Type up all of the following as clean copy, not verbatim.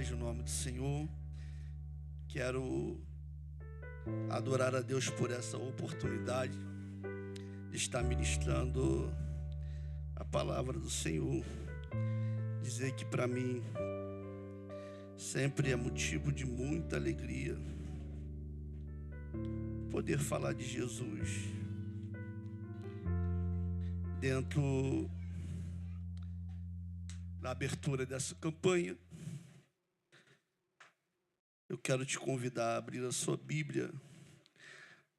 seja o nome do Senhor. Quero adorar a Deus por essa oportunidade de estar ministrando a palavra do Senhor. Dizer que para mim sempre é motivo de muita alegria poder falar de Jesus. Dentro da abertura dessa campanha, eu quero te convidar a abrir a sua Bíblia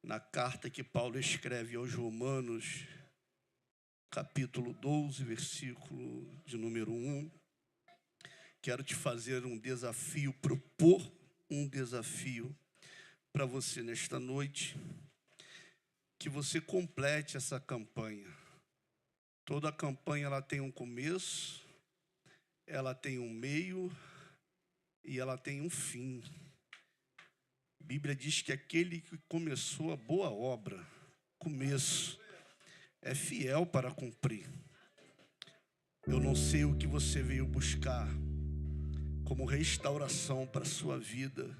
na carta que Paulo escreve aos Romanos, capítulo 12, versículo de número 1. Quero te fazer um desafio, propor um desafio para você nesta noite, que você complete essa campanha. Toda campanha ela tem um começo, ela tem um meio e ela tem um fim. A Bíblia diz que aquele que começou a boa obra, começo, é fiel para cumprir. Eu não sei o que você veio buscar como restauração para a sua vida,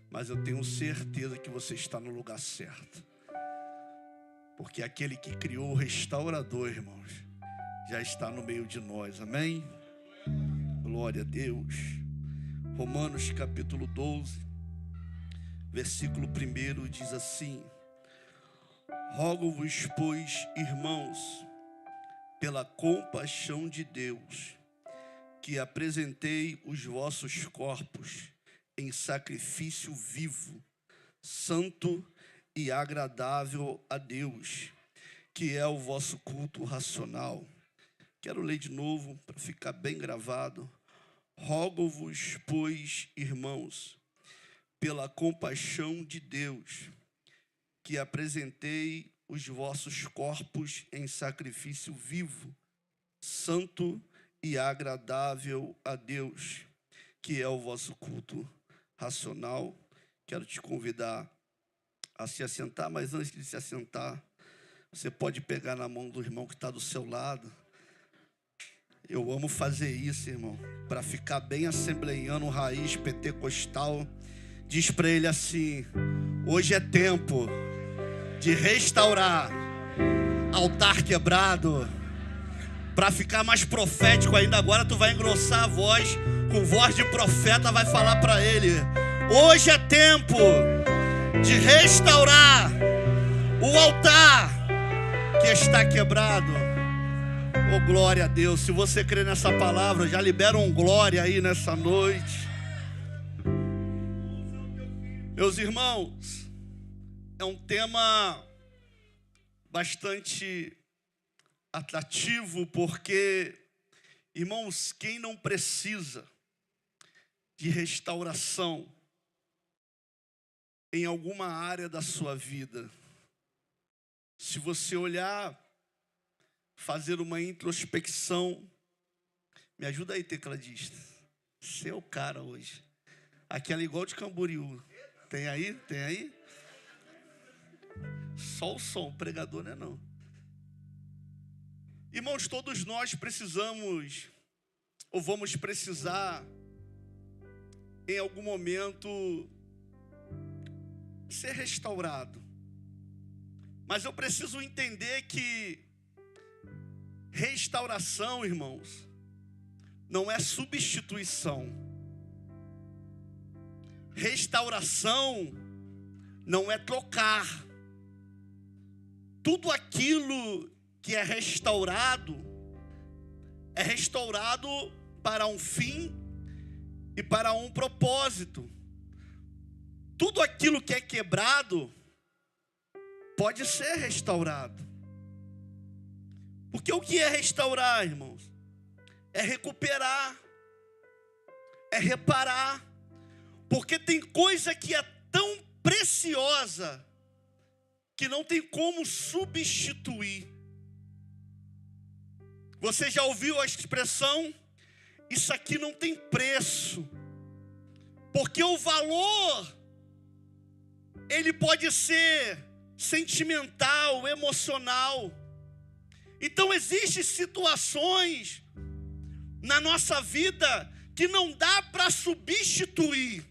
mas eu tenho certeza que você está no lugar certo. Porque aquele que criou o restaurador, irmãos, já está no meio de nós, amém? Glória a Deus. Romanos capítulo 12, versículo 1 diz assim: Rogo-vos, pois, irmãos, pela compaixão de Deus, que apresentei os vossos corpos em sacrifício vivo, santo e agradável a Deus, que é o vosso culto racional. Quero ler de novo para ficar bem gravado. Rogo-vos, pois, irmãos, pela compaixão de Deus, que apresentei os vossos corpos em sacrifício vivo, santo e agradável a Deus, que é o vosso culto racional. Quero te convidar a se assentar, mas antes de se assentar, você pode pegar na mão do irmão que está do seu lado. Eu amo fazer isso, irmão, para ficar bem assembleiano, raiz pentecostal. Diz para ele assim: hoje é tempo de restaurar altar quebrado. Para ficar mais profético ainda, agora tu vai engrossar a voz, com voz de profeta, vai falar para ele: hoje é tempo de restaurar o altar que está quebrado. Oh, glória a Deus. Se você crê nessa palavra, já libera um glória aí nessa noite. Meus irmãos, é um tema bastante atrativo, porque, irmãos, quem não precisa de restauração em alguma área da sua vida? Se você olhar, fazer uma introspecção, me ajuda aí, tecladista. Você é o cara hoje. Aquela igual de Camboriú. Tem aí? Tem aí? Só o som, pregador não é não. Irmãos, todos nós precisamos, ou vamos precisar, em algum momento, ser restaurado. Mas eu preciso entender que restauração, irmãos, não é substituição. Restauração não é trocar. Tudo aquilo que é restaurado para um fim e para um propósito. Tudo aquilo que é quebrado pode ser restaurado. Porque o que é restaurar, irmãos? É recuperar, é reparar. Porque tem coisa que é tão preciosa que não tem como substituir. Você já ouviu a expressão: isso aqui não tem preço? Porque o valor, ele pode ser sentimental, emocional. Então existem situações na nossa vida que não dá para substituir,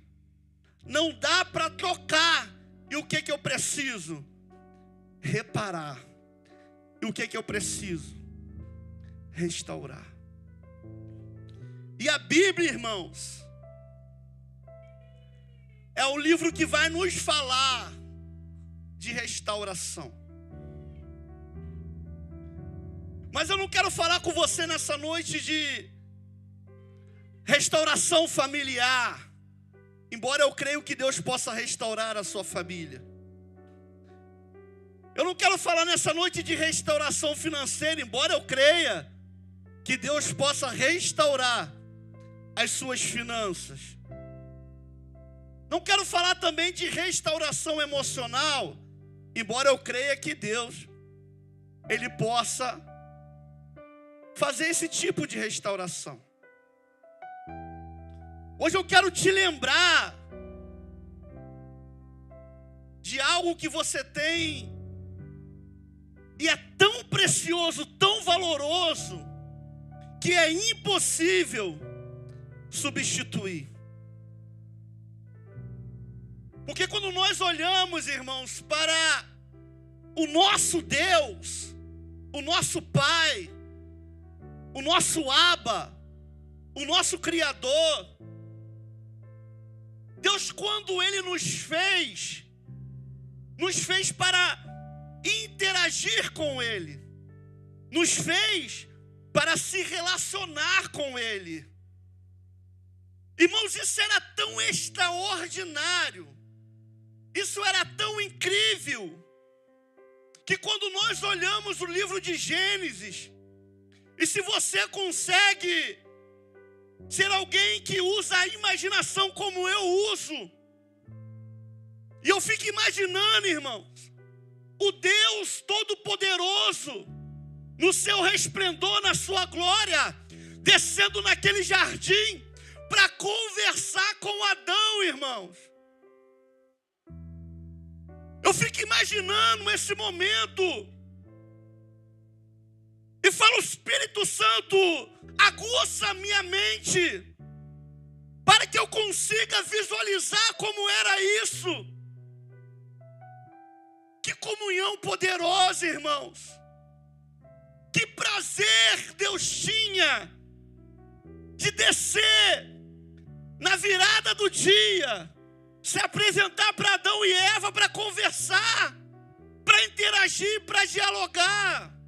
não dá para trocar. E o que eu preciso? Reparar. E o que eu preciso? Restaurar. E a Bíblia, irmãos, é o livro que vai nos falar de restauração. Mas eu não quero falar com você nessa noite de restauração familiar, embora eu creio que Deus possa restaurar a sua família. Eu não quero falar nessa noite de restauração financeira, embora eu creia que Deus possa restaurar as suas finanças. Não quero falar também de restauração emocional, embora eu creia que Deus, Ele possa fazer esse tipo de restauração. Hoje eu quero te lembrar de algo que você tem e é tão precioso, tão valoroso, que é impossível substituir. Porque quando nós olhamos, irmãos, para o nosso Deus, o nosso Pai, o nosso Abba, o nosso Criador, Deus, quando Ele nos fez para interagir com Ele, nos fez para se relacionar com Ele. Irmãos, isso era tão extraordinário, isso era tão incrível, que quando nós olhamos o livro de Gênesis, e se você consegue ser alguém que usa a imaginação como eu uso, e eu fico imaginando, irmãos, o Deus Todo-Poderoso, no seu resplendor, na sua glória, descendo naquele jardim, para conversar com Adão, irmãos. Eu fico imaginando esse momento, e falo, Espírito Santo, aguça a minha mente, para que eu consiga visualizar como era isso. Que comunhão poderosa, irmãos. Que prazer Deus tinha de descer na virada do dia, se apresentar para Adão e Eva para conversar, para interagir, para dialogar.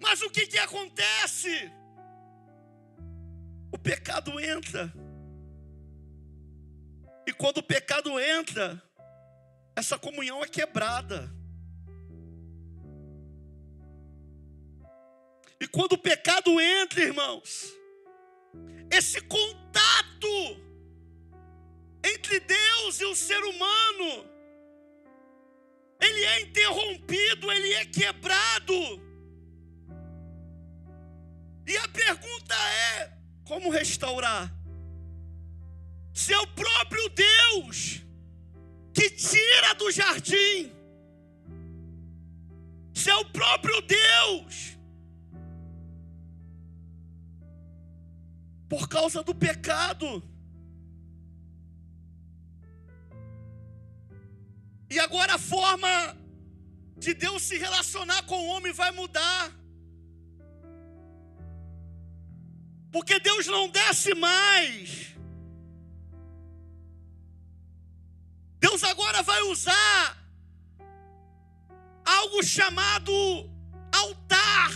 Mas o que acontece? O pecado entra. E quando o pecado entra, essa comunhão é quebrada. E quando o pecado entra, irmãos, esse contato entre Deus e o ser humano, ele é interrompido, ele é quebrado. E a pergunta é, como restaurar? Se é o próprio Deus que tira do jardim, se é o próprio Deus, por causa do pecado. E agora a forma de Deus se relacionar com o homem vai mudar. Porque Deus não desce mais. Deus agora vai usar algo chamado altar,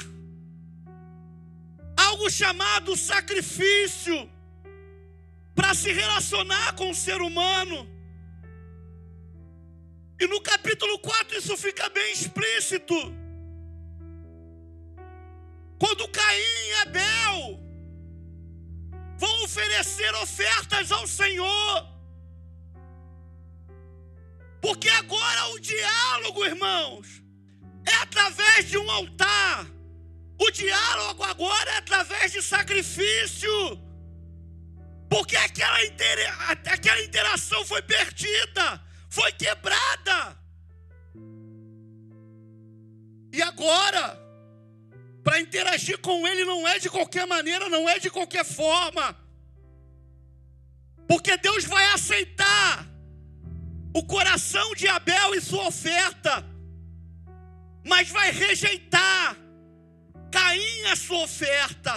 algo chamado sacrifício, para se relacionar com o ser humano. E no capítulo 4 isso fica bem explícito. Quando Caim e Abel vão oferecer ofertas ao Senhor, porque agora o diálogo, irmãos, é através de um altar. O diálogo agora é através de sacrifício, porque aquela interação foi perdida, foi quebrada. E agora, para para interagir com ele não é de qualquer maneira, não é de qualquer forma. Porque Deus vai aceitar o coração de Abel e sua oferta, mas vai rejeitar Caim a sua oferta.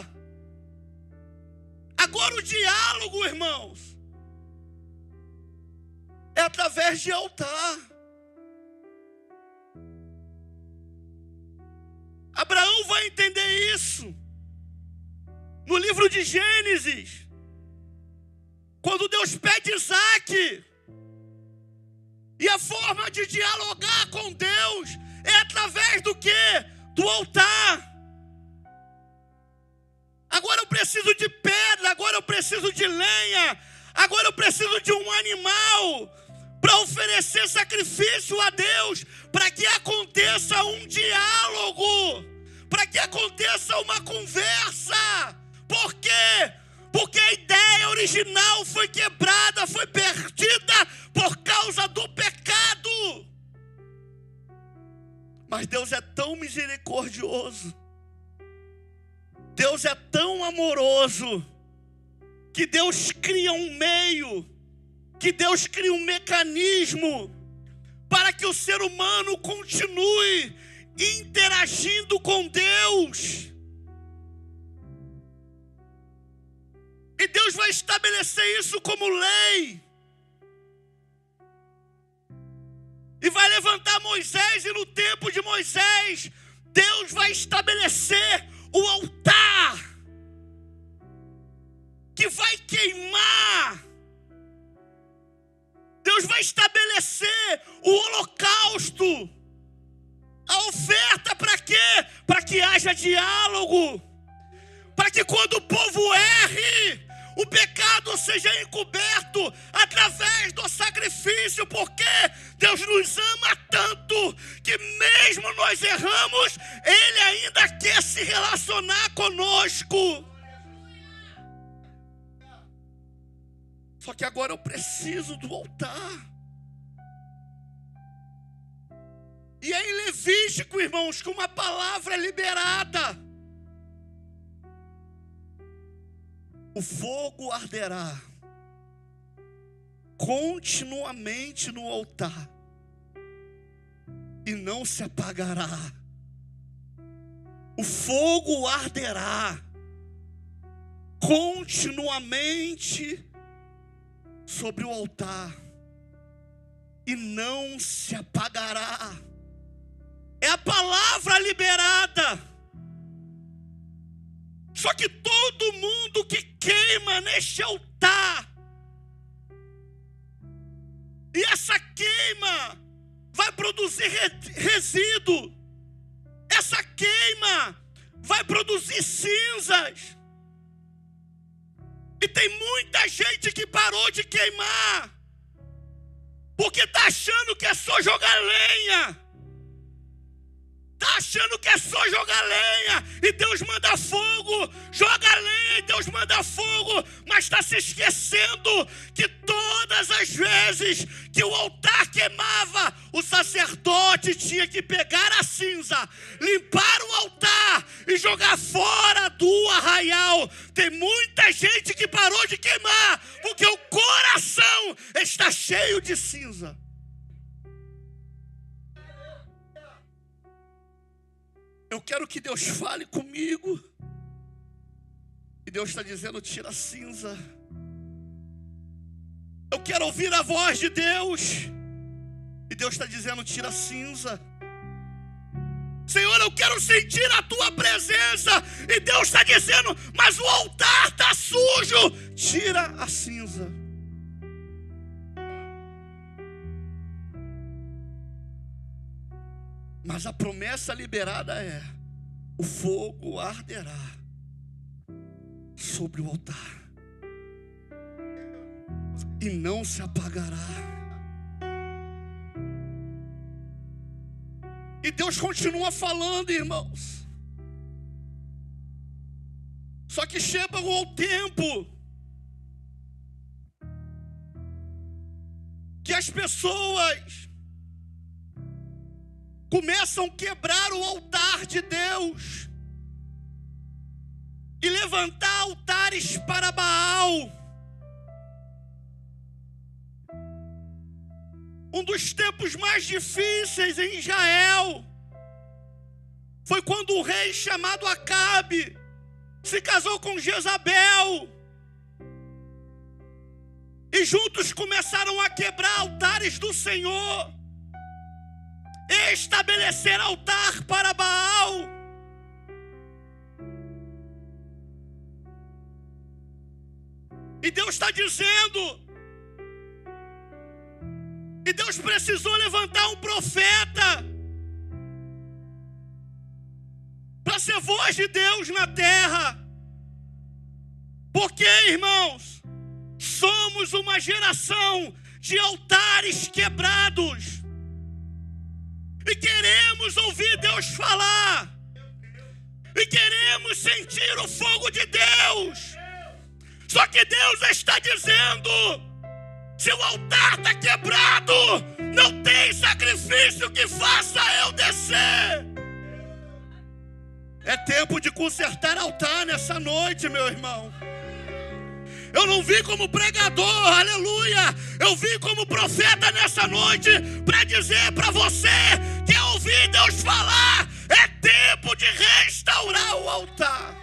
Agora o diálogo, irmãos, é através de altar. Abraão vai entender isso no livro de Gênesis, quando Deus pede Isaque. E a forma de dialogar com Deus é através do quê? Do altar. Agora eu preciso de pedra, agora eu preciso de lenha, agora eu preciso de um animal para oferecer sacrifício a Deus, para que aconteça um diálogo, para que aconteça uma conversa. Por quê? Porque a ideia original foi quebrada, foi perdida por causa do pecado. Mas Deus é tão misericordioso, Deus é tão amoroso, que Deus cria um meio, que Deus cria um mecanismo para que o ser humano continue interagindo com Deus. E Deus vai estabelecer isso como lei. E vai levantar Moisés, e no tempo de Moisés, Deus vai estabelecer o altar que vai queimar. Deus vai estabelecer o holocausto, a oferta para quê? Para que haja diálogo, para que quando o povo erre, o pecado seja encoberto através do sacrifício, porque Deus nos ama tanto que mesmo nós erramos, Ele ainda quer se relacionar conosco. Só que agora eu preciso do altar. E é em Levítico, irmãos, que uma palavra é liberada. O fogo arderá continuamente no altar e não se apagará. O fogo arderá continuamente sobre o altar e não se apagará. É a palavra liberada. Só que todo mundo que queima neste altar, e essa queima vai produzir resíduo, essa queima vai produzir cinzas. E tem muita gente que parou de queimar, porque está achando que é só jogar lenha. Está achando que é só jogar lenha e Deus manda fogo, joga lenha e Deus manda fogo, mas está se esquecendo que todas as vezes que o altar queimava, o sacerdote tinha que pegar a cinza, limpar o altar e jogar fora do arraial. Tem muita gente que parou de queimar porque o coração está cheio de cinza. Eu quero que Deus fale comigo. E Deus está dizendo: tira a cinza. Eu quero ouvir a voz de Deus. E Deus está dizendo: tira a cinza. Senhor, eu quero sentir a tua presença. E Deus está dizendo: mas o altar está sujo. Tira a cinza. Mas a promessa liberada é: o fogo arderá sobre o altar e não se apagará. E Deus continua falando, irmãos. Só que chega o tempo que as pessoas começam a quebrar o altar de Deus. e levantar altares para Baal. Um dos tempos mais difíceis em Israel foi quando um rei chamado Acabe se casou com Jezabel. E juntos começaram a quebrar altares do Senhor, estabelecer altar para Baal. E Deus está dizendo, e Deus precisou levantar um profeta para ser voz de Deus na terra. Porque, irmãos, somos uma geração de altares quebrados. E queremos ouvir Deus falar. E queremos sentir o fogo de Deus. Só que Deus está dizendo, se o altar está quebrado, não tem sacrifício que faça eu descer. É tempo de consertar altar nessa noite, meu irmão. Eu não vim como pregador, aleluia. Eu vim como profeta nessa noite para dizer para você que ao ouvir Deus falar, é tempo de restaurar o altar.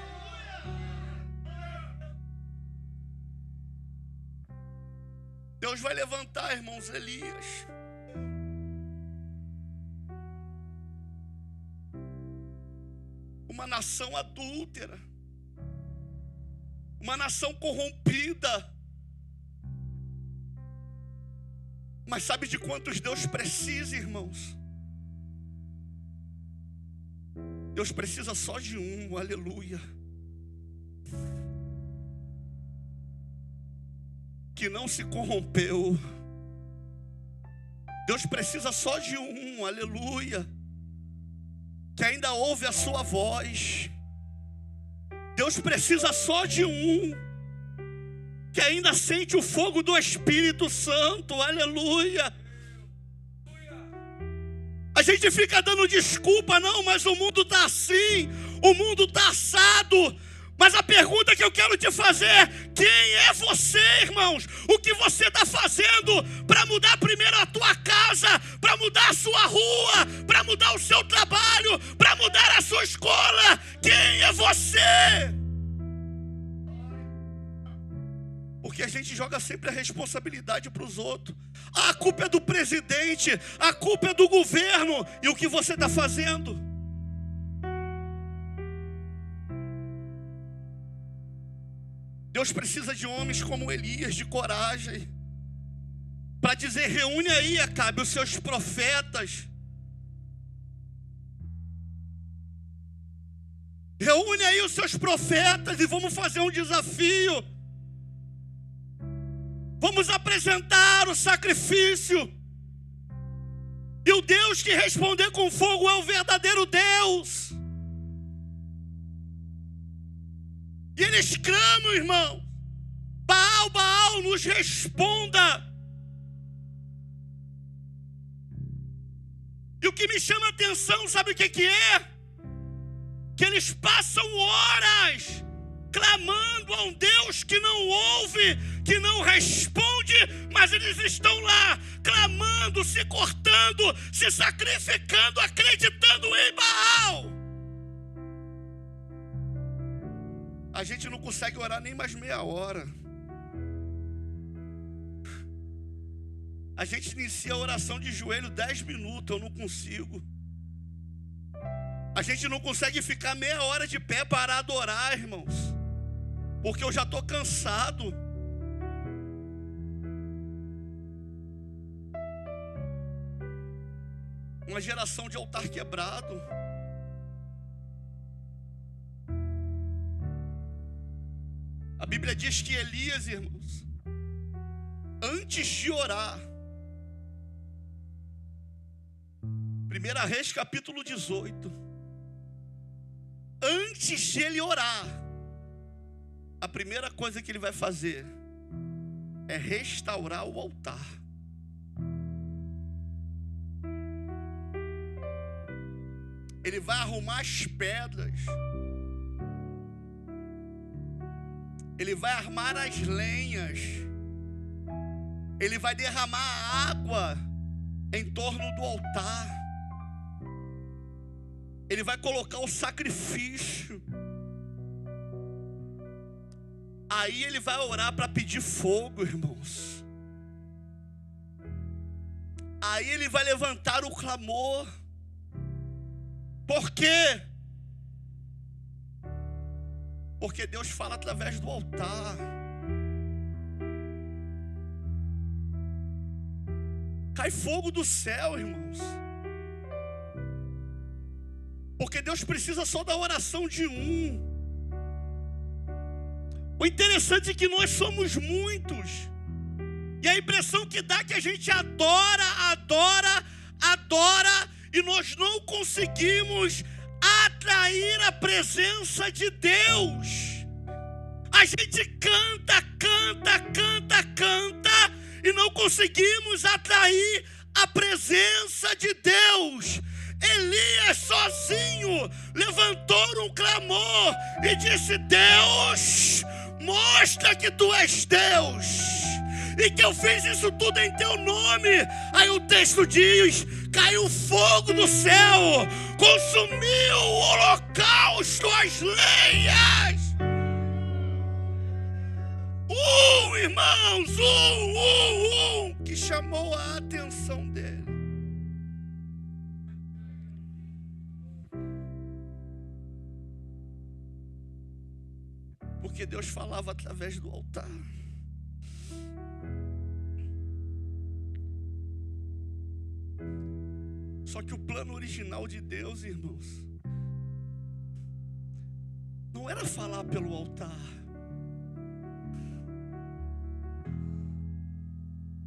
Deus vai levantar, irmãos, Elias. Uma nação adúltera. Uma nação corrompida. Mas sabe de quantos Deus precisa, irmãos? Deus precisa só de um, aleluia. Que não se corrompeu. Deus precisa só de um, aleluia. Que ainda ouve a sua voz. Deus precisa só de um, que ainda sente o fogo do Espírito Santo, aleluia. A gente fica dando desculpa, não, mas o mundo está assim, o mundo está assado. Mas a pergunta que eu quero te fazer é: quem é você, irmãos? O que você está fazendo para mudar primeiro a tua casa, para mudar a sua rua, para mudar o seu trabalho, para mudar a sua escola? Quem é você? Porque a gente joga sempre a responsabilidade para os outros. A culpa é do presidente, a culpa é do governo. E o que você está fazendo? Deus precisa de homens como Elias, de coragem, para dizer: reúne aí, Acabe, os seus profetas. Reúne aí os seus profetas e vamos fazer um desafio. Vamos apresentar o sacrifício. E o Deus que responder com fogo é o verdadeiro Deus. E eles clamam, irmão: Baal, Baal, nos responda. E o que me chama a atenção, sabe o que é? Que eles passam horas clamando a um Deus que não ouve, que não responde, mas eles estão lá clamando, se cortando, se sacrificando, acreditando em Baal. A gente não consegue orar nem mais meia hora. A gente inicia a oração de joelho 10 minutos, eu não consigo. A gente não consegue ficar meia hora de pé para adorar, irmãos, porque eu já estou cansado. Uma geração de altar quebrado. A Bíblia diz que Elias, irmãos, antes de orar, 1 Reis capítulo 18, antes de ele orar, a primeira coisa que ele vai fazer é restaurar o altar. Ele vai arrumar as pedras. Ele vai armar as lenhas. Ele vai derramar água em torno do altar. Ele vai colocar o sacrifício. Aí ele vai orar para pedir fogo, irmãos. Aí ele vai levantar o clamor. Por quê? Porque Deus fala através do altar. Cai fogo do céu, irmãos. Porque Deus precisa só da oração de um. O interessante é que nós somos muitos. E a impressão que dá é que a gente adora, e nós não conseguimos atrair a presença de Deus. A gente canta, e não conseguimos atrair a presença de Deus. Elias sozinho levantou um clamor e disse: Deus, mostra que tu és Deus e que eu fiz isso tudo em teu nome. Aí o texto diz: caiu fogo do céu, consumiu o holocausto, as lenhas. Irmãos, que chamou a atenção dele. Porque Deus falava através do altar. Só que o plano original de Deus, irmãos, não era falar pelo altar.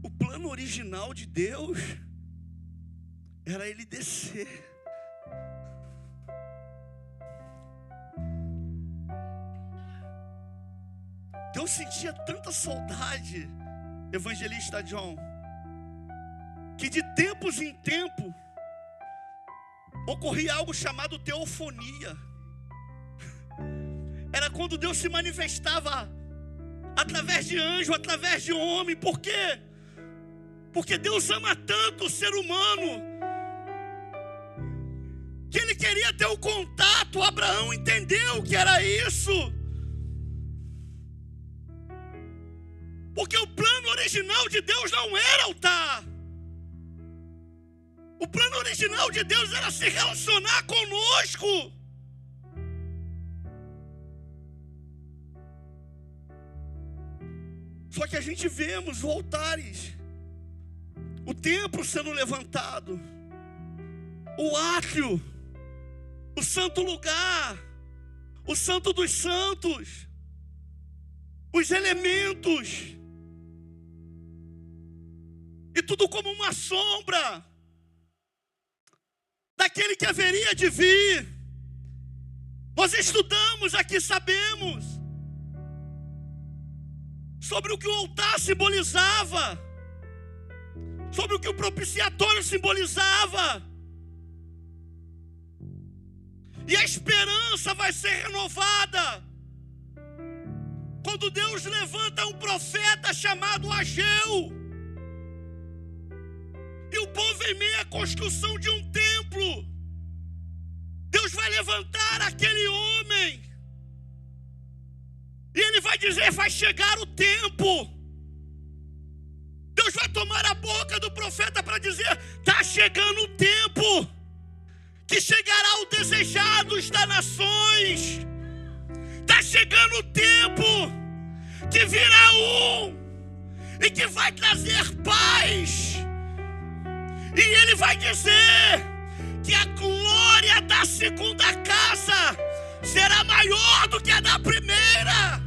O plano original de Deus era ele descer. Deus sentia tanta saudade, evangelista John, que de tempos em tempo ocorria algo chamado teofonia. Era quando Deus se manifestava através de anjo, através de homem. Por quê? Porque Deus ama tanto o ser humano que ele queria ter o contato. Abraão entendeu que era isso. Porque o plano original de Deus não era altar. O plano original de Deus era se relacionar conosco. Só que a gente vemos os altares, o templo sendo levantado, o átrio, o santo lugar, o santo dos santos, os elementos, e tudo como uma sombra daquele que haveria de vir. Nós estudamos aqui, sabemos sobre o que o altar simbolizava, sobre o que o propiciatório simbolizava. E a esperança vai ser renovada quando Deus levanta um profeta chamado Ageu. E o povo em meio à construção de um templo, Deus vai levantar aquele homem, e ele vai dizer: vai chegar o tempo. Deus vai tomar a boca do profeta para dizer: está chegando o tempo, que chegará o desejado das nações. Está chegando o tempo que virá e que vai trazer paz. E ele vai dizer que a glória da segunda casa será maior do que a da primeira.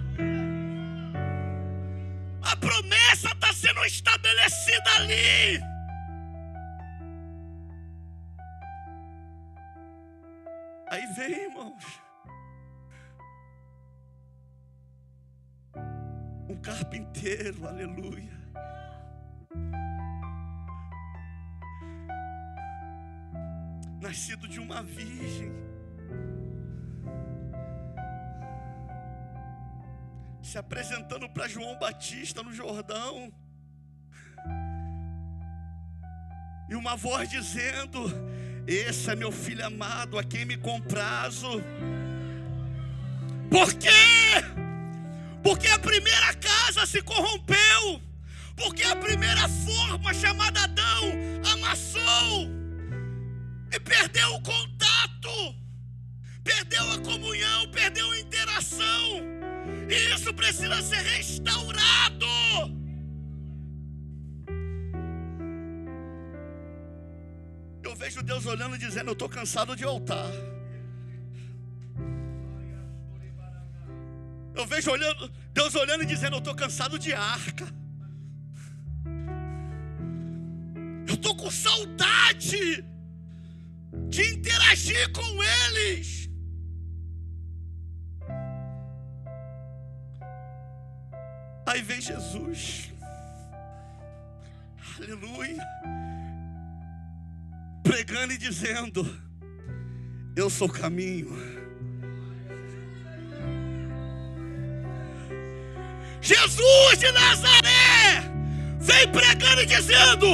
A promessa está sendo estabelecida ali. Aí vem, irmãos, um carpinteiro, aleluia, nascido de uma virgem, se apresentando para João Batista no Jordão. E uma voz dizendo: esse é meu filho amado, a quem me comprazo. Por quê? Porque a primeira casa se corrompeu. Porque a primeira forma, chamada Adão, amassou e perdeu o contato, perdeu a comunhão, perdeu a interação. E isso precisa ser restaurado. Eu vejo Deus olhando e dizendo: eu estou cansado de altar. Eu vejo Deus olhando e dizendo: eu estou cansado de arca. Eu estou com saudade de interagir com eles. Aí vem Jesus, aleluia, pregando e dizendo: eu sou o caminho. Jesus de Nazaré vem pregando e dizendo: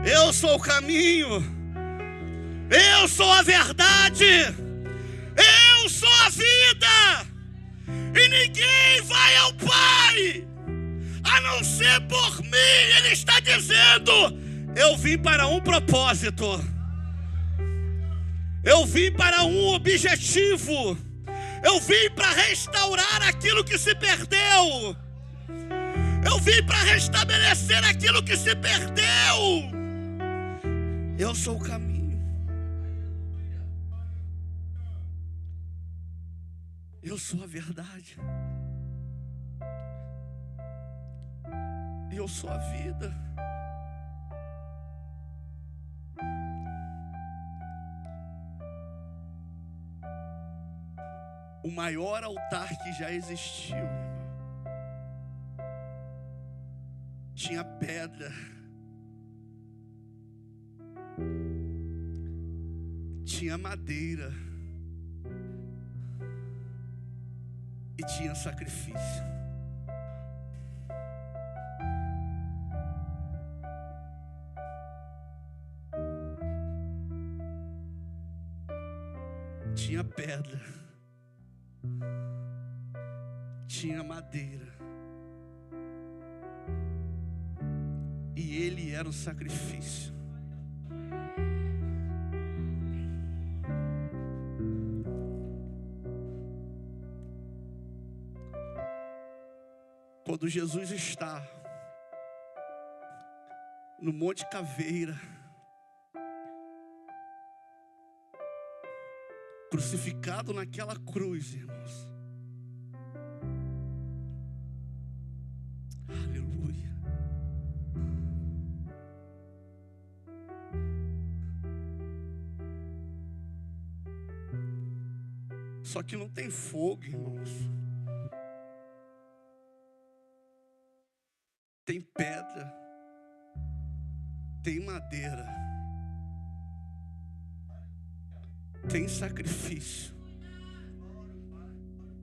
eu sou o caminho, eu sou a verdade, eu sou a vida, e ninguém vai ao Pai a não ser por mim. Ele está dizendo: eu vim para um propósito, eu vim para um objetivo, eu vim para restaurar aquilo que se perdeu, eu vim para restabelecer aquilo que se perdeu. Eu sou o caminho, eu sou a verdade, e eu sou a vida. O maior altar que já existiu, irmão, tinha pedra, tinha madeira e tinha sacrifício. Tinha pedra, tinha madeira, e ele era o sacrifício. Quando Jesus está no Monte Caveira, crucificado naquela cruz, irmãos, aleluia, só que não tem fogo, irmãos, tem pedra, tem madeira, tem sacrifício,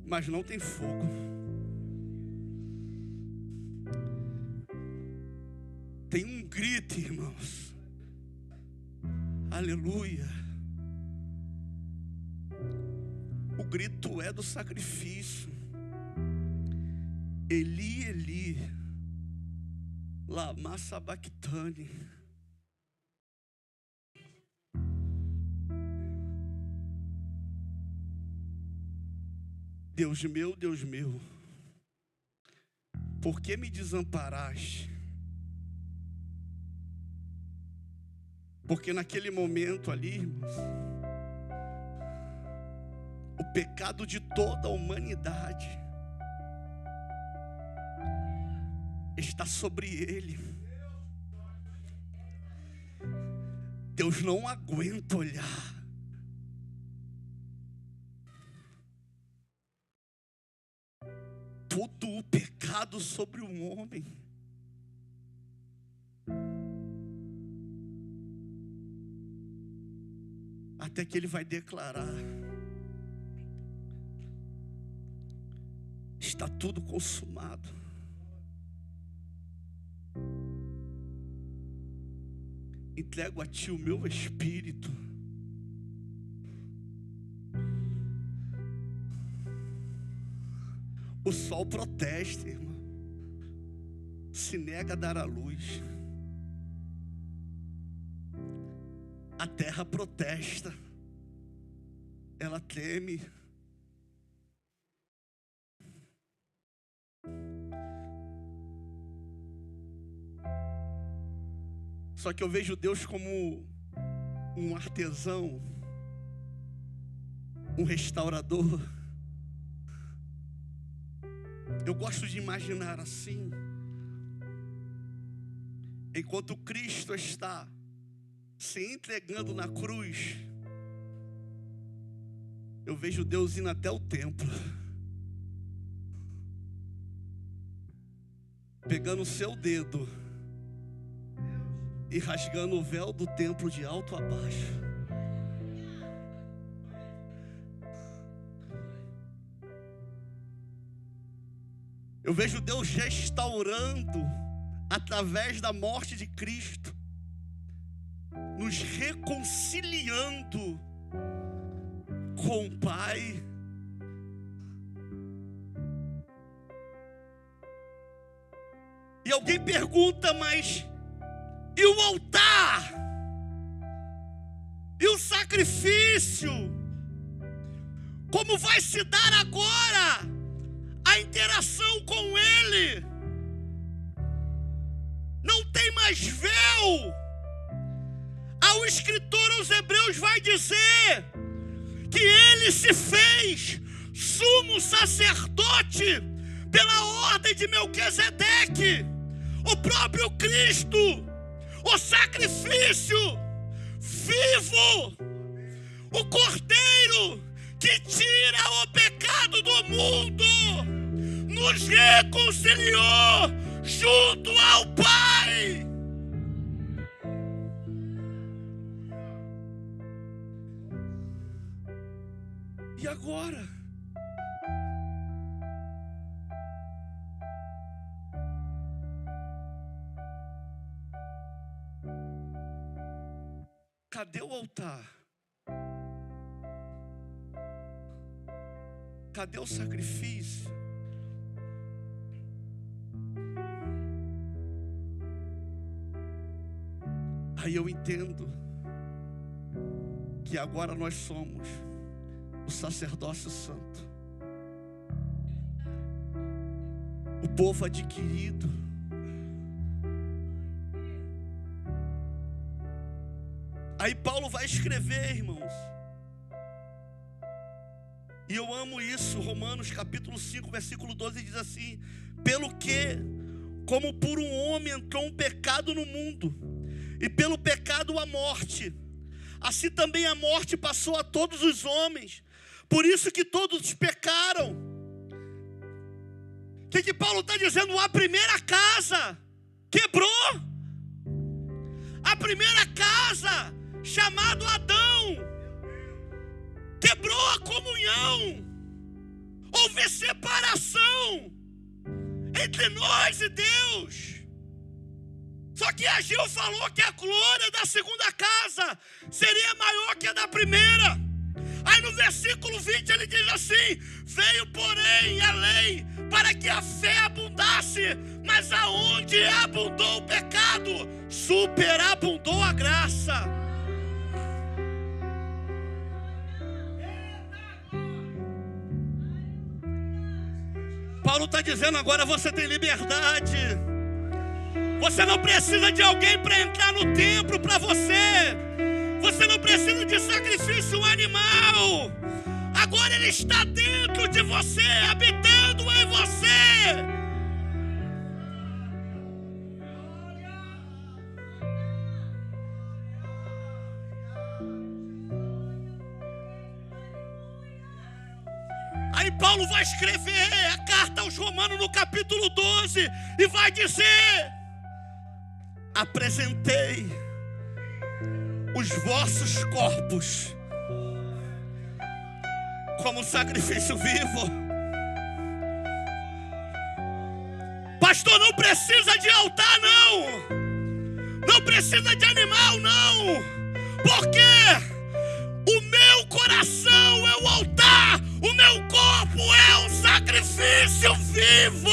mas não tem fogo. Tem um grito, irmãos, aleluia. O grito é do sacrifício. Eli, Eli, lama sabachthani. Deus meu, por que me desamparaste? Porque naquele momento ali, irmãos, o pecado de toda a humanidade está sobre ele. Deus não aguenta olhar. Todo o pecado sobre o homem. Até que ele vai declarar: está tudo consumado. Entrego a Ti o meu espírito. O sol protesta, irmão. Se nega a dar a luz. A terra protesta. Ela treme. Só que eu vejo Deus como um artesão, um restaurador. Eu gosto de imaginar assim. Enquanto Cristo está se entregando na cruz, eu vejo Deus indo até o templo, pegando o seu dedo e rasgando o véu do templo de alto a baixo. Eu vejo Deus restaurando, através da morte de Cristo, nos reconciliando com o Pai. E alguém pergunta, mas e o altar? E o sacrifício? Como vai se dar agora a interação com Ele? Não tem mais véu. O escritor aos Hebreus vai dizer que Ele se fez sumo sacerdote pela ordem de Melquisedeque. O próprio Cristo, o sacrifício vivo, o Cordeiro que tira o pecado do mundo, nos reconciliou junto ao Pai. E agora? Cadê o altar? Cadê o sacrifício? Aí eu entendo que agora nós somos o sacerdócio santo, o povo adquirido. Aí Paulo vai escrever, irmãos, e eu amo isso. Romanos capítulo 5, versículo 12 diz assim: pelo que, como por um homem entrou um pecado no mundo, e pelo pecado a morte, assim também a morte passou a todos os homens, por isso que todos pecaram. O que Paulo está dizendo? A primeira casa quebrou. A primeira casa, chamado Adão, quebrou a comunhão. Houve separação entre nós e Deus. Só que Ageu falou que a glória da segunda casa seria maior que a da primeira. Aí no versículo 20 ele diz assim: veio porém a lei para que a fé abundasse, mas aonde abundou o pecado, superabundou a graça. Paulo está dizendo: agora você tem liberdade. Você não precisa de alguém para entrar no templo para você. Você não precisa de sacrifício animal. Agora Ele está dentro de você, habitando em você. Aí Paulo vai escrever a carta aos Romanos no capítulo 12 e vai dizer: apresentei os vossos corpos como sacrifício vivo, Pastor, não precisa de altar, não. Não precisa de animal, não. Porque o meu coração é o altar. O meu corpo é um sacrifício vivo.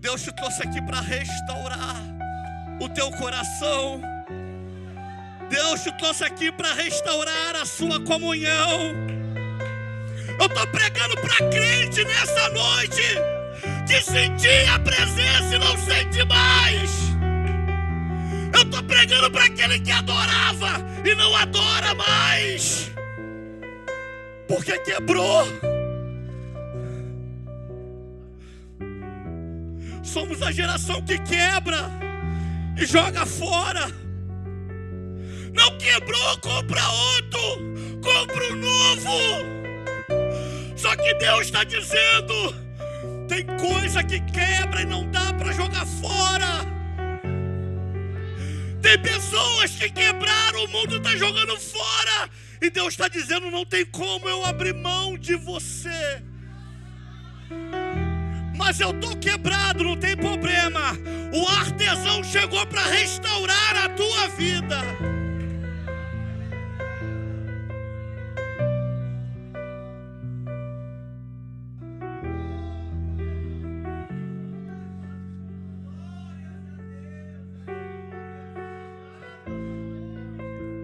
Deus te trouxe aqui para restaurar o teu coração. Deus te trouxe aqui para restaurar a sua comunhão. Eu estou pregando para crente nessa noite que sentia a presença e não sente mais. Eu estou pregando para aquele que adorava e não adora mais, porque quebrou. Somos a geração que quebra e joga fora. Não quebrou, compra outro, compra um novo. Só que Deus está dizendo, tem coisa que quebra e não dá para jogar fora. Tem pessoas que quebraram, o mundo está jogando fora. E Deus está dizendo, não tem como eu abrir mão de você. Mas eu estou quebrado, não tem problema. O artesão chegou para restaurar a tua vida.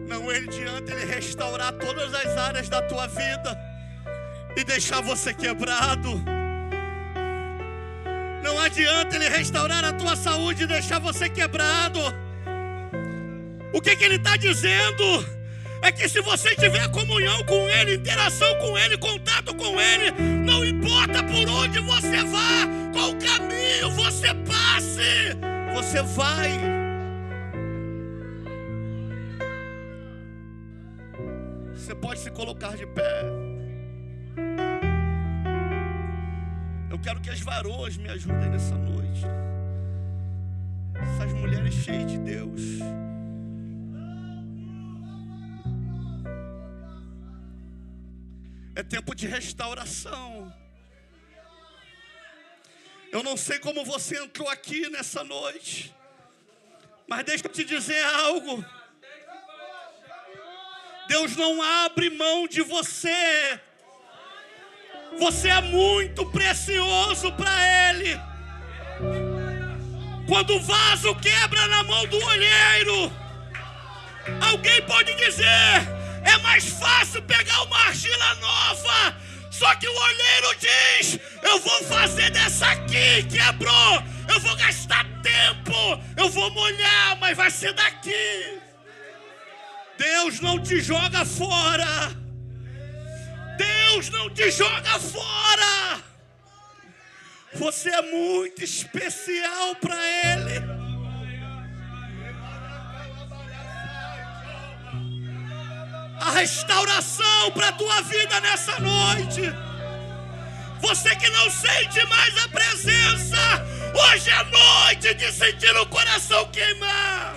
Não adianta ele restaurar todas as áreas da tua vida e deixar você quebrado. Não adianta ele restaurar a tua saúde e deixar você quebrado. O que ele está dizendo é que se você tiver comunhão com ele, interação com ele, contato com ele, não importa por onde você vá, qual caminho você passe, você vai. Você pode se colocar de pé. Eu quero que as varoas me ajudem nessa noite. Essas mulheres cheias de Deus. É tempo de restauração. Eu não sei como você entrou aqui nessa noite, mas deixa eu te dizer algo. Deus não abre mão de você. Você é muito precioso para Ele. Quando o vaso quebra na mão do olheiro, alguém pode dizer, é mais fácil pegar uma argila nova. Só que o olheiro diz, eu vou fazer dessa aqui, quebrou. Eu vou gastar tempo, eu vou molhar, mas vai ser daqui. Deus não te joga fora. Deus não te joga fora. Você é muito especial para Ele. A restauração para a tua vida nessa noite. Você que não sente mais a presença, hoje é noite de sentir o coração queimar.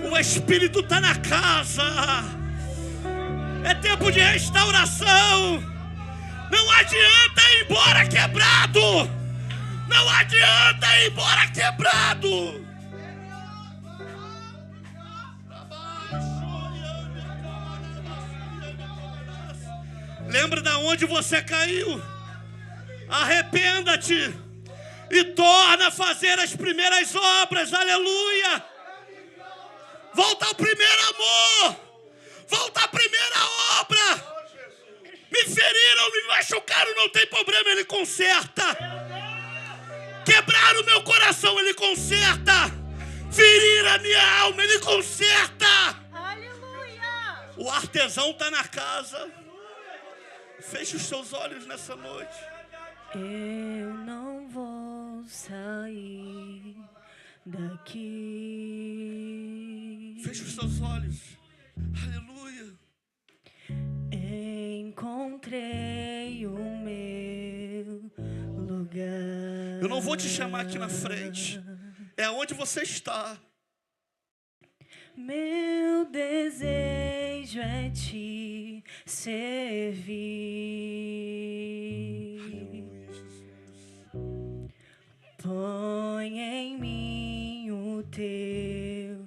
O Espírito está na casa. É tempo de restauração. Não adianta ir embora quebrado. Não adianta ir embora quebrado. Lembra de onde você caiu? Arrependa-te e torna a fazer as primeiras obras. Aleluia. Volta ao primeiro amor. Volta à primeira obra. Me feriram, me machucaram, não tem problema, Ele conserta. Quebraram o meu coração, Ele conserta. Feriram a minha alma, Ele conserta. Aleluia. O artesão está na casa. Feche os seus olhos nessa noite. Eu não vou sair daqui. Feche os seus olhos. Aleluia. Encontrei o meu lugar. Eu não vou te chamar aqui na frente. É onde você está. Meu desejo é te servir. Põe em mim o teu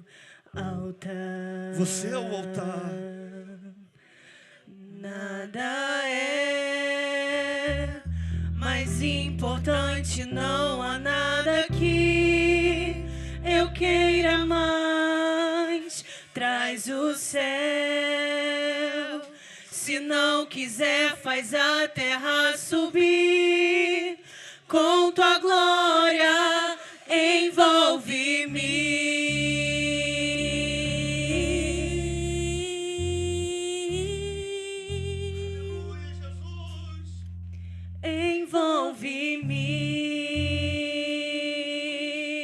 altar. Você é o altar. Nada é mais importante, não há nada que eu queira mais. Traz o céu, se não quiser, faz a terra subir. Com tua glória envolve-me.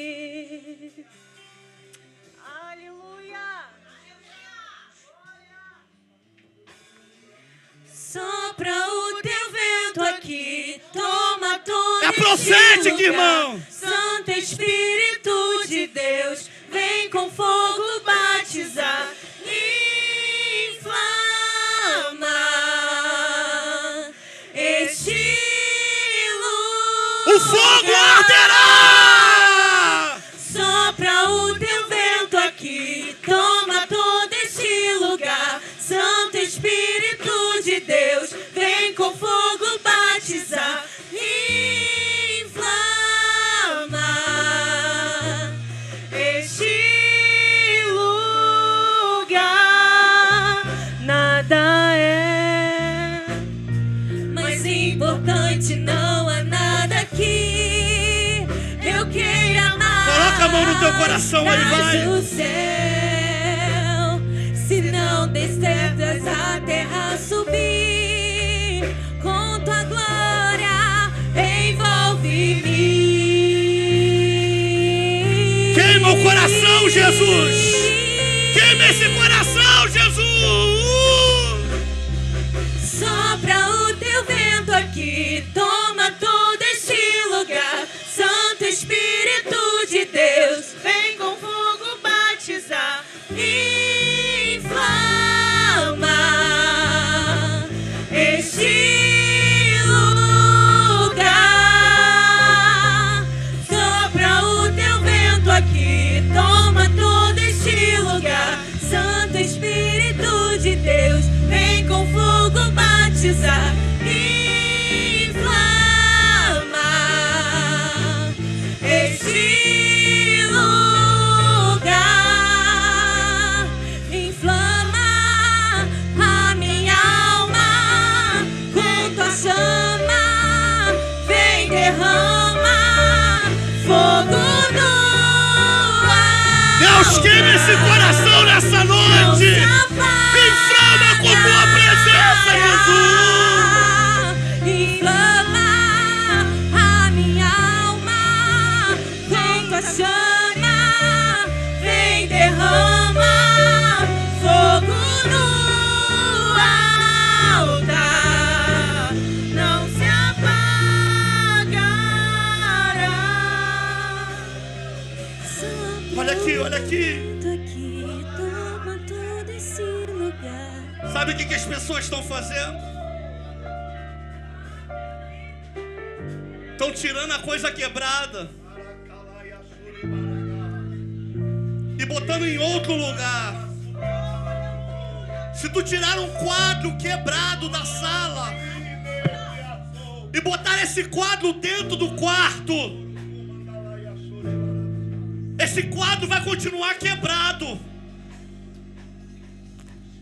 Envolve-me. Aleluia. Sopra o teu vento aqui, toma todo É profético, irmão. Santo Espírito de Deus, vem com fogo batizar. Inflama este O fogo arderá! Sopra o teu vento aqui, toma todo este lugar. Santo Espírito de Deus, vem com fogo batizar. Inflama este lugar. Nada é mais importante, não há nada que eu queira mais. Coloca a mão no teu coração, aí vai. O céu, se não descertas a terra subir, com tua glória envolve-me. Queima o coração, Jesus! Queima esse coração, Jesus! Sopra o teu vento aqui, toma todo este lugar. Santo Espírito de Deus, vem com fogo batizar. Inflama este lugar. Sopra o teu vento aqui, toma todo este lugar. Santo Espírito de Deus, vem com fogo batizar. Inflama este lugar. Inflama a minha alma com tua chama. Vem, derrama fogo no ar. Deus, queima esse coração nessa noite! Inflama com tua presença, Jesus! Inflama a minha alma com tua chama. Vem, derrama fogo no altar. Não se apagará. Olha aqui, olha aqui. Toma todo esse lugar. Sabe o que as pessoas estão fazendo? Estão tirando a coisa quebrada e botando em outro lugar. Se tu tirar um quadro quebrado da sala e botar esse quadro dentro do quarto, esse quadro vai continuar quebrado.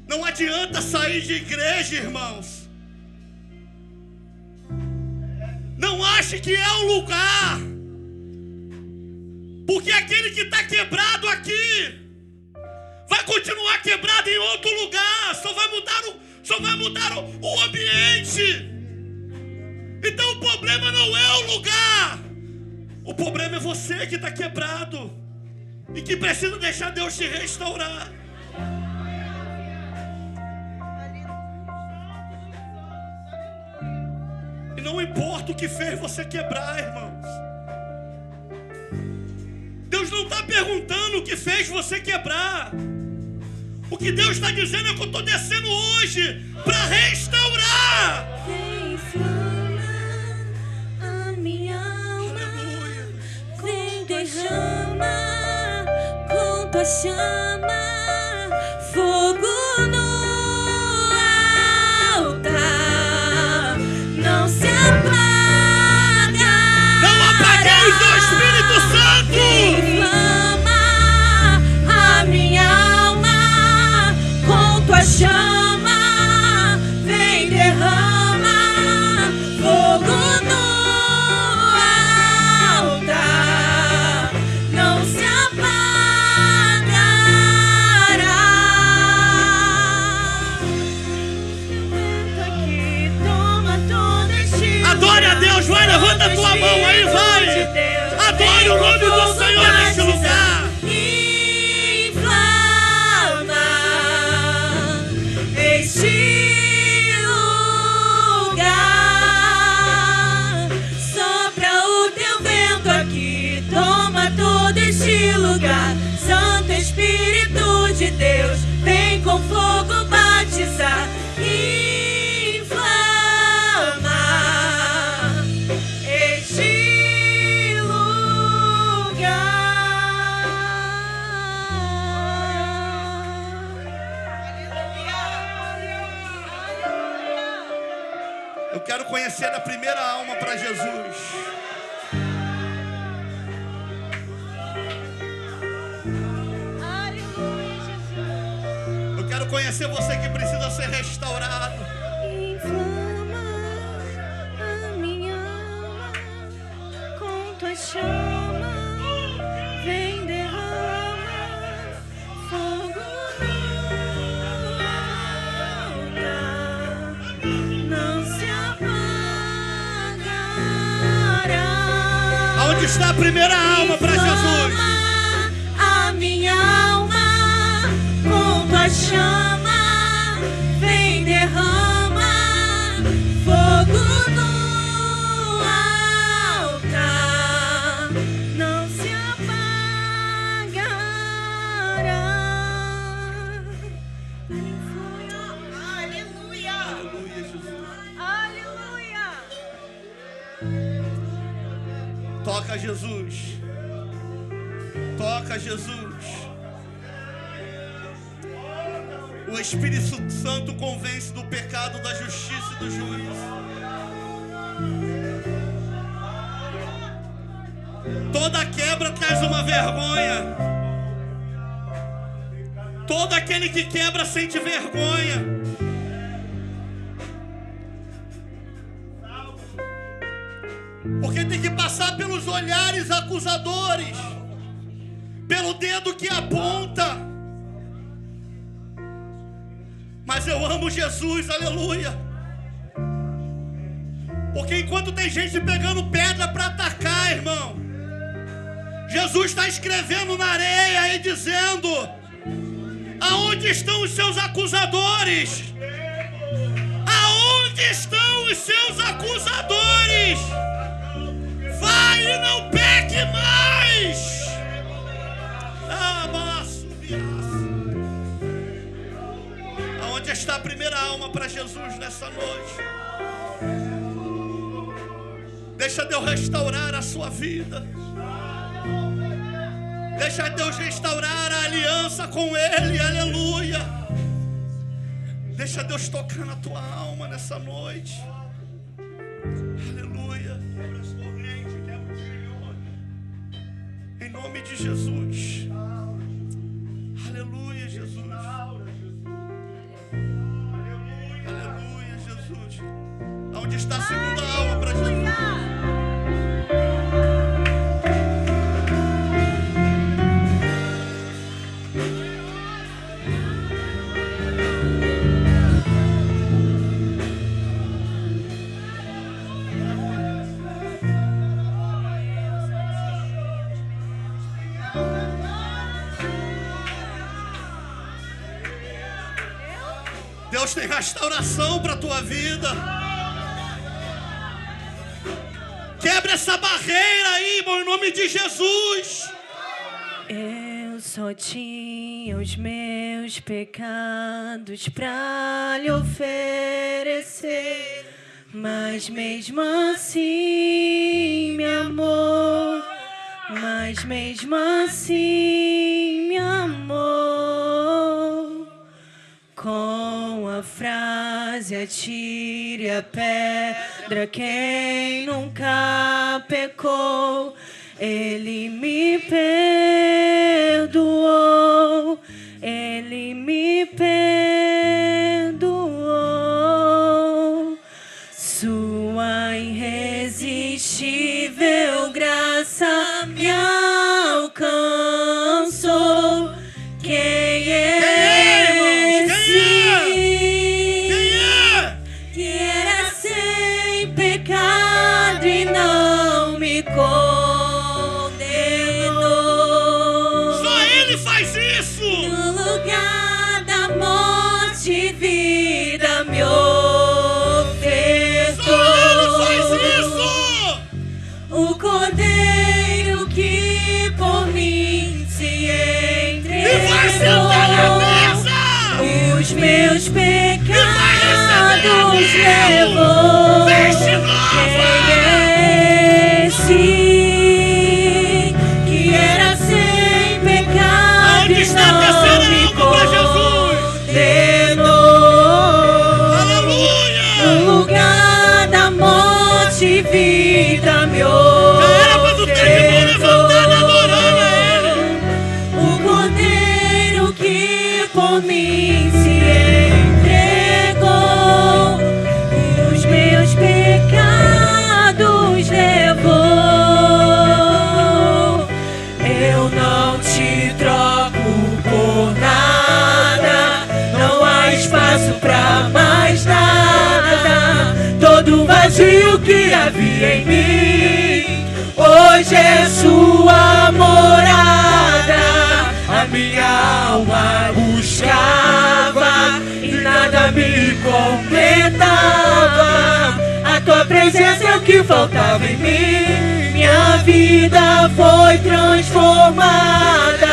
Não adianta sair de igreja, irmãos. Não ache que é o lugar, porque aquele que está quebrado aqui vai continuar quebrado em outro lugar. Só vai mudar o ambiente. Então o problema não é o lugar, o problema é você que está quebrado e que precisa deixar Deus te restaurar. E não importa o que fez você quebrar, irmãos. Deus não está perguntando o que fez você quebrar. O que Deus está dizendo é que eu estou descendo hoje para restaurar. Vem, inflama a minha alma. Aleluia. Vem, derrama com tua chama fogo no altar. Não se apaga. Não apagueis o Espírito Santo. Inflama a minha alma com tua chama. Vem, derrama fogo no altar. Não se apagará. Vento aqui, toma todo este Adore a Deus, vai, levanta a tua mão aí, vai. Adore o nome do Senhor neste lugar. Inflama este lugar. Sopra o teu vento aqui, toma todo este lugar. Santo Espírito de Deus, vem com fogo batizar. Inflama este Eu quero conhecer a primeira alma para Jesus. Aleluia, Jesus. Eu quero conhecer você que precisa ser restaurado. Inflama a minha alma com tua chama. Vem, derrama fogo no altar. Não se apagará. Aonde está a primeira alma para Jesus? Inflama a minha alma com tua chama. Vem, derrama fogo no altar. Não se apagará. Aleluia. Aleluia, Jesus. Aleluia. Toca Jesus. Toca Jesus. O Espírito Santo convence do pecado, da justiça e do juízo. Toda quebra traz uma vergonha. Todo aquele que quebra sente vergonha. Porque tem que passar pelos olhares acusadores, pelo dedo que aponta. Mas eu amo Jesus, aleluia. Porque enquanto tem gente pegando pedra para atacar, irmão, Jesus está escrevendo na areia e dizendo: aonde estão os seus acusadores? Aonde estão os seus acusadores? Vai e não peque mais. Aonde está a primeira alma para Jesus nessa noite? Deixa Deus restaurar a sua vida. Deixa Deus restaurar a aliança com Ele, aleluia. Deixa Deus tocar na tua alma nessa noite. Aleluia. Em nome de Jesus. Aleluia, Jesus. Aleluia, Jesus. Aonde está a segunda alma para Jesus? Deus tem restauração para a tua vida. Quebra essa barreira aí, irmão, em nome de Jesus. Eu Só tinha os meus pecados pra lhe oferecer, mas mesmo assim me amou, mas mesmo assim me amou. Com a frase atire a pedra quem nunca pecou, Ele me perdoou, Ele me perdoou. Sua irresistível graça me alcançou. Quem é esse que era sem pecado e não me condenou? Só Ele faz isso. No lugar da morte, vida me ofertou. Só Ele faz isso. O Cordeiro que por mim se entregou. E vai sentar na mesa. Os meus pecados levou. Veste nova. Quem é esse que era sem pecado Onde e está a não terceira me alma pra Jesus? condenou? Aleluia. No lugar da morte, vida me Era pra tu ter de mão levantada adorando a Ele. o Cordeiro que por mim se entregou, os meus pecados levou. Eu não te troco por nada, não há espaço pra mais nada. Todo vazio que havia em mim hoje é sua morada. A minha alma buscava e nada me completava. A tua presença é o que faltava em mim. Minha vida foi transformada.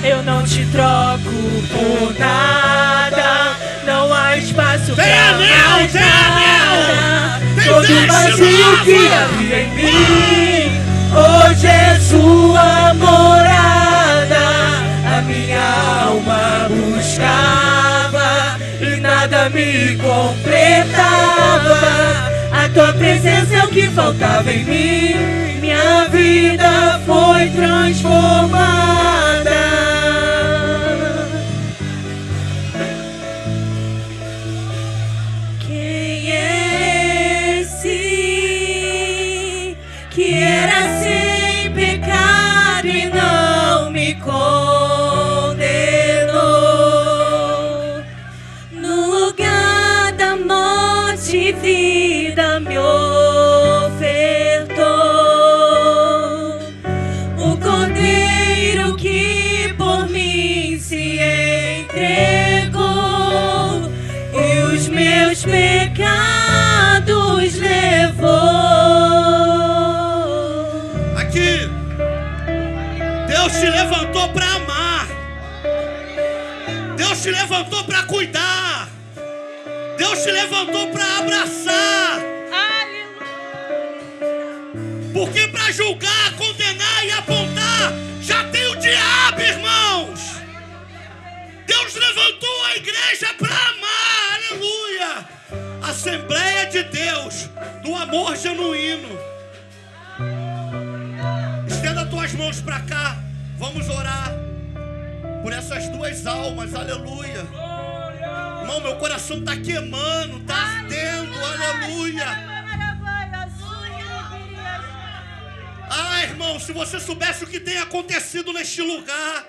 Eu não te troco por nada, não há espaço pra mais nada. Todo vazio que havia em mim hoje é sua morada. A minha alma buscava e nada me completava. A tua presença é o que faltava em mim. Minha vida foi transformada. Quem é esse que era sem pecado e não me condenou? No lugar da morte, vida me ofertou. O Cordeiro que por mim se entregou e os meus pecados levou. Aqui, Deus te levantou para amar. Deus te levantou para cuidar. Deus te levantou para abraçar. Porque para julgar, condenar e apontar já tem o diabo, irmãos. Deus levantou a igreja para amar. Aleluia. Assembleia de Deus, do amor genuíno. Estenda tuas mãos para cá. Vamos orar por essas duas almas. Aleluia. Irmão, meu coração está queimando, está ardendo. Aleluia. Ah, irmão, se você soubesse o que tem acontecido neste lugar.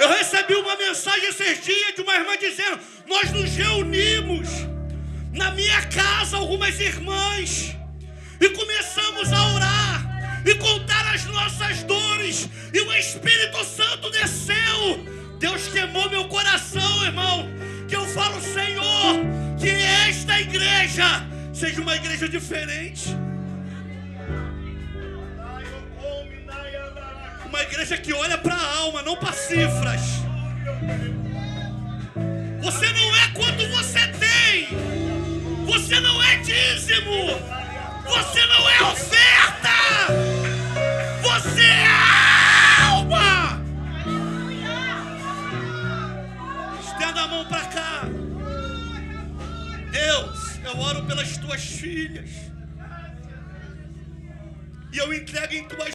Eu recebi uma mensagem esses dias de uma irmã dizendo: nós nos reunimos na minha casa, algumas irmãs, e começamos a orar e contar as nossas dores, e o Espírito Santo desceu. Deus queimou meu coração, irmão, que eu falo: Senhor, que esta igreja seja uma igreja diferente. Uma igreja que olha para a alma, não para cifras. Você não é quanto você tem. Você não é dízimo. Você não é oferta. Você é alma. Estenda a mão para cá. Deus, eu oro pelas tuas filhas. E eu entrego em tuas